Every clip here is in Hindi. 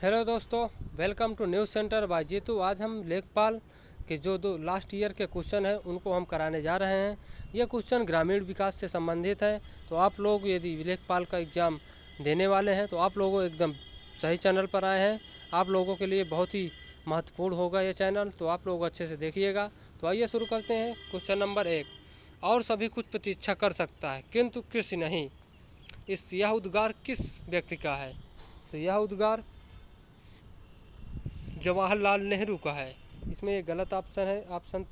हेलो दोस्तों, welcome to news centre by Jeetu. आज हम लेखपाल के जो दो लास्ट ईयर के क्वेश्चन हैं उनको हम कराने जा रहे हैं। ये क्वेश्चन ग्रामीण विकास से संबंधित है, तो आप लोग यदि लेखपाल का एग्ज़ाम देने वाले हैं तो आप लोगों एकदम सही चैनल पर आए हैं। आप लोगों के लिए बहुत ही महत्वपूर्ण होगा ये चैनल, तो आप लोग अच्छे से देखिएगा। तो आइए शुरू करते हैं। क्वेश्चन नंबर 1, और सभी कुछ प्रतीक्षा कर सकता है किंतु कृषि नहीं, यह उद्गार किस व्यक्ति का है? तो यह उद्गार जवाहरलाल नेहरू का है। इसमें ये गलत ऑप्शन है, ऑप्शन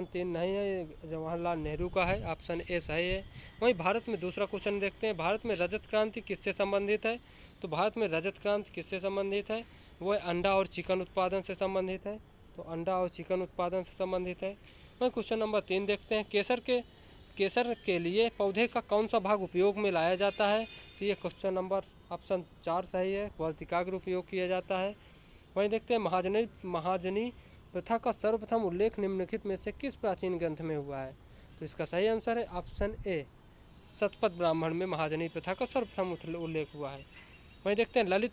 3 नहीं है, ये जवाहरलाल नेहरू का है। ऑप्शन ए सही है। वहीं भारत में दूसरा क्वेश्चन देखते हैं, भारत में रजत क्रांति किससे संबंधित है? तो भारत में रजत क्रांति किससे संबंधित है? वो अंडा और चिकन उत्पादन से संबंधित है। तो अंडा और चिकन उत्पादन से संबंधित है। वहीं क्वेश्चन नंबर 3 देखते हैं, केसर के लिए पौधे का कौन सा भाग उपयोग में लाया जाता है? तो ये क्वेश्चन नंबर ऑप्शन 4 सही है, वर्तिकाग्र उपयोग किया जाता है। वहीं देखते हैं, महाजनी प्रथा का सर्वप्रथम उल्लेख निम्नलिखित में से किस प्राचीन ग्रंथ में हुआ है? तो इसका सही आंसर है ऑप्शन ए, शतपथ ब्राह्मण में महाजनी प्रथा का सर्वप्रथम उल्लेख हुआ है। वहीं देखते हैं, ललित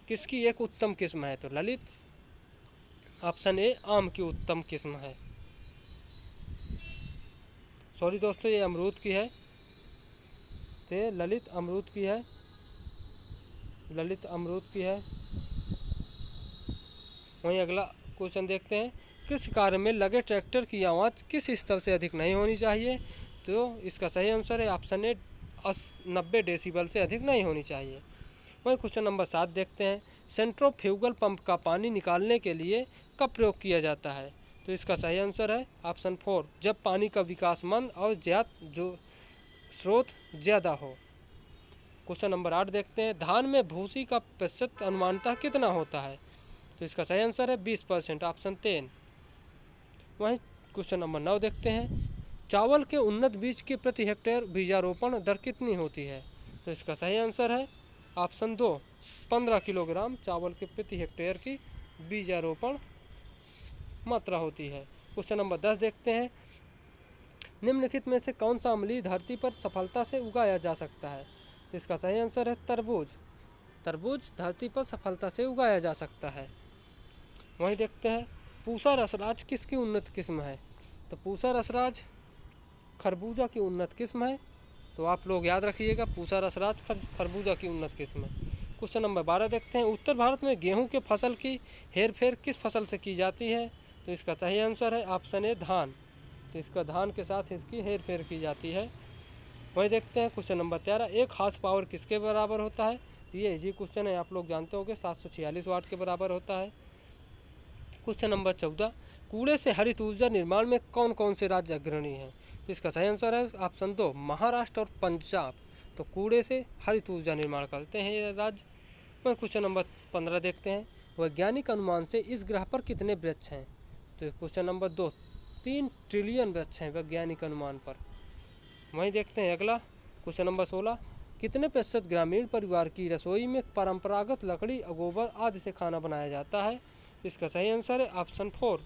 किसकी एक उत्तम किस्म है? तो ललित ऑप्शन ए, आम की उत्तम किस्म है। सॉरी दोस्तों, ये अमरूद की है, तो ये ललित अमरूद की है, ललित अमरूद की है। वहीं अगला क्वेश्चन देखते हैं, कृषि कार्य में लगे ट्रैक्टर की आवाज़ किस स्तर से अधिक नहीं होनी चाहिए? तो इसका सही आंसर है ऑप्शन ए, 90 डेसिबल से अधिक नहीं होनी चाहिए। वहीं क्वेश्चन नंबर 7 देखते हैं, सेंट्रोफ्यूगल पंप का पानी निकालने के लिए कब प्रयोग किया जाता है? तो इसका सही आंसर है ऑप्शन 4, जब पानी का विकास मंद और स्रोत ज़्यादा हो। क्वेश्चन नंबर 8 देखते हैं, धान में भूसी का प्रतिशत अनुमानतः कितना होता है? तो इसका सही आंसर है 20%, ऑप्शन 3। वहीं क्वेश्चन नंबर 9 देखते हैं, चावल के उन्नत बीज के प्रति हेक्टेयर बीजारोपण दर कितनी होती है? तो इसका सही आंसर है ऑप्शन 2, 15 किलोग्राम चावल के प्रति हेक्टेयर की बीजारोपण मात्रा होती है। क्वेश्चन नंबर 10 देखते हैं, निम्नलिखित में से कौन सा अम्लीय धरती पर सफलता से उगाया जा सकता है? तो इसका सही आंसर है तरबूज धरती पर सफलता से उगाया जा सकता है। वहीं देखते हैं, पूसा रसराज किसकी उन्नत किस्म है? तो पूसा रसराज खरबूजा की उन्नत किस्म है। तो आप लोग याद रखिएगा, पूसा रसराज खरबूजा की उन्नत किस्म है। क्वेश्चन नंबर 12 देखते हैं, उत्तर भारत में गेहूं के फसल की हेरफेर किस फसल से की जाती है? तो इसका सही आंसर है ऑप्शन ए, धान। तो इसका धान के साथ इसकी हेरफेर की जाती है। वहीं देखते हैं क्वेश्चन नंबर 13, एक हार्स पावर किसके बराबर होता है? ये इजी क्वेश्चन है, आप लोग जानते होंगे, 746 वाट के बराबर होता है। क्वेश्चन नंबर 14, कूड़े से हरित ऊर्जा निर्माण में कौन कौन से राज्य अग्रणी हैं? तो इसका सही आंसर है ऑप्शन 2, महाराष्ट्र और पंजाब। तो कूड़े से हरित ऊर्जा निर्माण करते हैं ये राज्य। वहीं क्वेश्चन नंबर 15 देखते हैं, वैज्ञानिक अनुमान से इस ग्रह पर कितने वृक्ष हैं? तो क्वेश्चन नंबर 2, 3 ट्रिलियन वृक्ष हैं वैज्ञानिक अनुमान पर। वहीं देखते हैं अगला क्वेश्चन नंबर 16, कितने प्रतिशत ग्रामीण परिवार की रसोई में परंपरागत लकड़ी, गोबर आदि से खाना बनाया जाता है? इसका सही आंसर है ऑप्शन 4,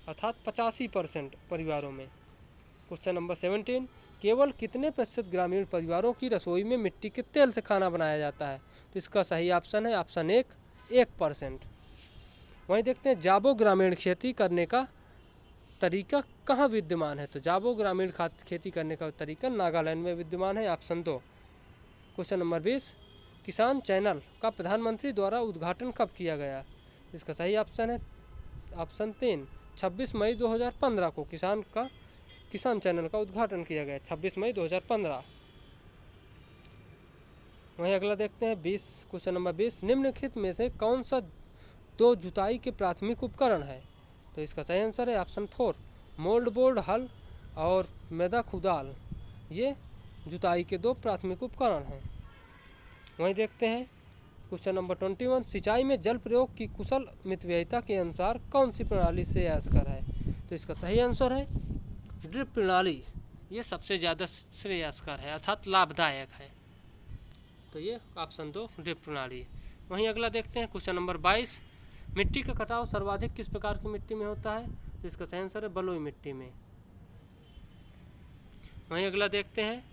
अर्थात 85% परिवारों में। क्वेश्चन नंबर 17, केवल कितने प्रतिशत ग्रामीण परिवारों की रसोई में मिट्टी के तेल से खाना बनाया जाता है? तो इसका सही ऑप्शन है ऑप्शन 1%। वहीं देखते हैं, जाबो ग्रामीण खेती करने का तरीका कहाँ विद्यमान है? तो जाबो ग्रामीण खेती करने का तरीका नागालैंड में विद्यमान है, ऑप्शन 2। क्वेश्चन नंबर 20, किसान चैनल का प्रधानमंत्री द्वारा उद्घाटन कब किया गया? इसका सही ऑप्शन है ऑप्शन 3, 26 मई 2015 को किसान चैनल का उद्घाटन किया गया, 26 मई 2015। वहीं अगला देखते हैं क्वेश्चन नंबर 20, निम्नलिखित में से कौन सा 2 जुताई के प्राथमिक उपकरण है? तो इसका सही आंसर है ऑप्शन 4, मोल्ड बोर्ड हल और मैदा खुदाल, ये जुताई के 2 प्राथमिक उपकरण हैं। वहीं देखते हैं क्वेश्चन नंबर 21, सिंचाई में जल प्रयोग की कुशल मितव्ययिता के अनुसार कौन सी प्रणाली श्रेयस्कर है? तो इसका सही आंसर है ड्रिप प्रणाली, ये सबसे ज़्यादा श्रेयस्कर है अर्थात लाभदायक है। तो ये ऑप्शन 2 ड्रिप प्रणाली। वहीं अगला देखते हैं क्वेश्चन नंबर 22, मिट्टी का कटाव सर्वाधिक किस प्रकार की मिट्टी में होता है? तो इसका सही आंसर है बलुई मिट्टी में। वहीं अगला देखते हैं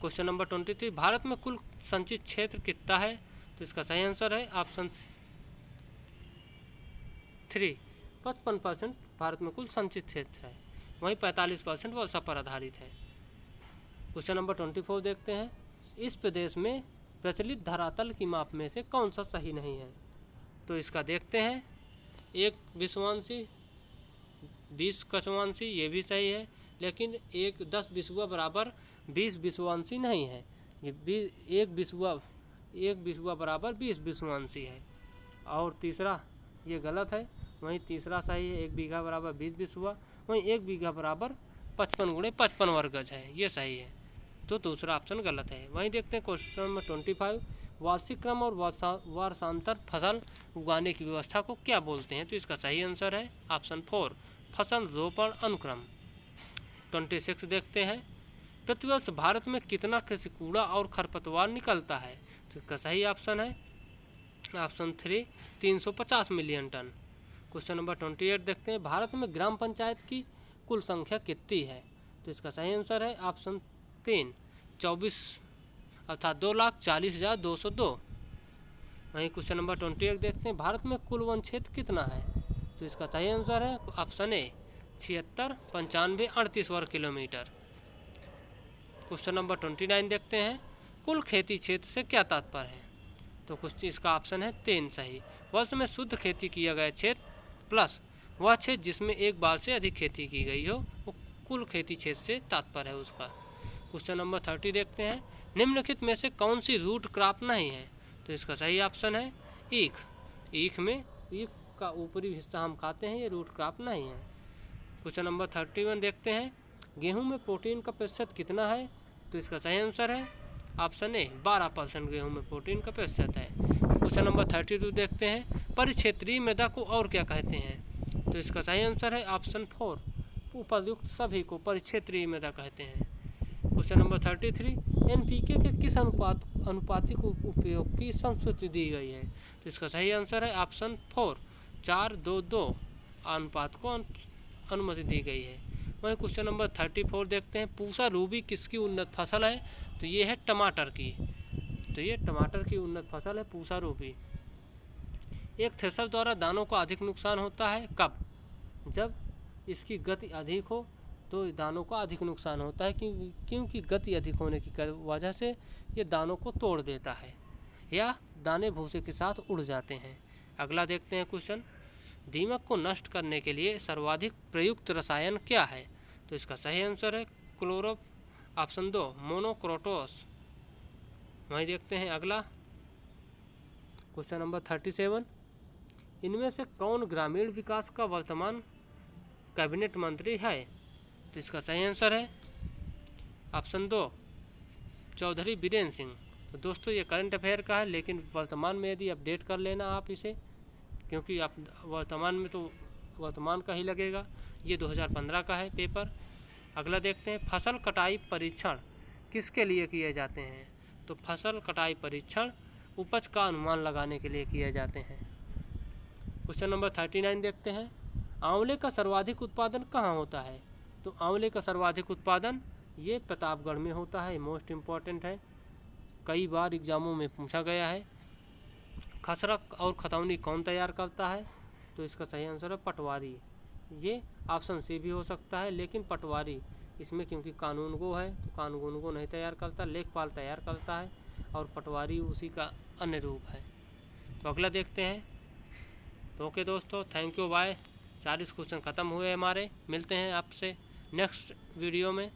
क्वेश्चन नंबर 23, भारत में कुल संचित क्षेत्र कितना है? तो इसका सही आंसर है ऑप्शन 3। 55% भारत में कुल संचित क्षेत्र है, वहीं 45% वर्षा पर आधारित है। क्वेश्चन नंबर 24 देखते हैं, इस प्रदेश में प्रचलित धरातल की माप में से कौन सा सही नहीं है? तो इसका देखते हैं, 1 विषुवांशी 20 कछुआंशी ये भी सही है, लेकिन 10 विषुआ बराबर 20 विषुवांशी नहीं है। ये 1 विषुआ बराबर 20 विषुवांशी है। और तीसरा ये गलत है, वहीं तीसरा सही है, 1 बीघा बराबर 20 विषुआ, वहीं 1 बीघा बराबर 55 × 55 वर्ग गज है, ये सही है। तो दूसरा ऑप्शन गलत है। वहीं देखते हैं क्वेश्चन नंबर 25, वार्षिक क्रम और वर्षांतर फसल उगाने की व्यवस्था को क्या बोलते हैं? तो इसका सही आंसर है ऑप्शन 4, फसल रोपण अनुक्रम। 26 देखते हैं, प्रतिवर्ष भारत में कितना कृषि कूड़ा और खरपतवार निकलता है? तो इसका सही ऑप्शन है option 3, 350 million ton. Question number 28 देखते हैं, भारत में ग्राम पंचायत की कुल संख्या कितनी है? तो इसका सही आंसर है ऑप्शन 3, 24 अर्थात 2,40,202। वहीं क्वेश्चन नंबर 28 देखते हैं, भारत में कुल वन क्षेत्र कितना है? तो इसका सही आंसर है ऑप्शन ए, 76, 95, 38 वर्ग किलोमीटर। क्वेश्चन नंबर 29 देखते हैं, कुल खेती क्षेत्र से क्या तात्पर्य है? तो कुछ इसका ऑप्शन है 3 सही, वर्ष में शुद्ध खेती किया गया क्षेत्र प्लस वह क्षेत्र जिसमें एक बार से अधिक खेती की गई हो, वो कुल खेती क्षेत्र से तात्पर्य है उसका। क्वेश्चन नंबर 30 देखते हैं, निम्नलिखित में से कौन सी रूट क्रॉप नहीं है? तो इसका सही ऑप्शन है ईख। ईख का ऊपरी हिस्सा हम खाते हैं, ये रूट क्रॉप नहीं है। क्वेश्चन नंबर 31 देखते हैं, गेहूं में प्रोटीन का प्रतिशत कितना है? तो इसका सही आंसर है ऑप्शन ए, 12% गेहूं में प्रोटीन का प्रतिशत है। क्वेश्चन नंबर 32 देखते हैं, परिक्षेत्रीय मृदा को और क्या कहते हैं? तो इसका सही आंसर है ऑप्शन 4, उपयुक्त सभी को परिक्षेत्रीय मृदा कहते हैं। क्वेश्चन नंबर 33, एनपीके के किस अनुपातिक उपयोग की संस्तुति दी गई है? तो इसका सही आंसर है ऑप्शन 4, 4:2:2 अनुपात को अनुमति दी गई है। वहीं क्वेश्चन नंबर 34 देखते हैं, पूसा रूबी किसकी उन्नत फसल है? तो ये है टमाटर की। तो ये टमाटर की उन्नत फसल है पूसा रूबी। एक थ्रेशर द्वारा दानों का अधिक नुकसान होता है कब? जब इसकी गति अधिक हो तो दानों का अधिक नुकसान होता है, क्योंकि गति अधिक होने की वजह से ये दानों को तोड़ देता है या दाने भूसे के साथ उड़ जाते हैं। अगला देखते हैं क्वेश्चन, दीमक को नष्ट करने के लिए सर्वाधिक प्रयुक्त रसायन क्या है? तो इसका सही आंसर है ऑप्शन 2, मोनोक्रोटोस। वहीं देखते हैं अगला क्वेश्चन नंबर 37, इनमें से कौन ग्रामीण विकास का वर्तमान कैबिनेट मंत्री है? तो इसका सही आंसर है ऑप्शन 2, चौधरी बीरेन सिंह। तो दोस्तों ये करंट अफेयर का है, लेकिन वर्तमान में यदि अपडेट कर लेना आप इसे, क्योंकि आप वर्तमान में तो वर्तमान का ही लगेगा। ये 2015 का है पेपर। अगला देखते हैं, फसल कटाई परीक्षण किसके लिए किए जाते हैं? तो फसल कटाई परीक्षण उपज का अनुमान लगाने के लिए किए जाते हैं। क्वेश्चन नंबर 39 देखते हैं, आंवले का सर्वाधिक उत्पादन कहाँ होता है? तो आंवले का सर्वाधिक उत्पादन ये प्रतापगढ़ में होता है, मोस्ट इम्पॉर्टेंट है, कई बार एग्जामों में पूछा गया है। खसरा और खतौनी कौन तैयार करता है? तो इसका सही आंसर है पटवारी। ये ऑप्शन सी भी हो सकता है, लेकिन पटवारी इसमें क्योंकि कानूनगो है तो कानूनगो नहीं तैयार करता, लेखपाल तैयार करता है और पटवारी उसी का अन्य रूप है। तो अगला देखते हैं। तो ओके दोस्तों, थैंक यू, बाय। 40 क्वेश्चन ख़त्म हुए हमारे। मिलते हैं आपसे नेक्स्ट वीडियो में।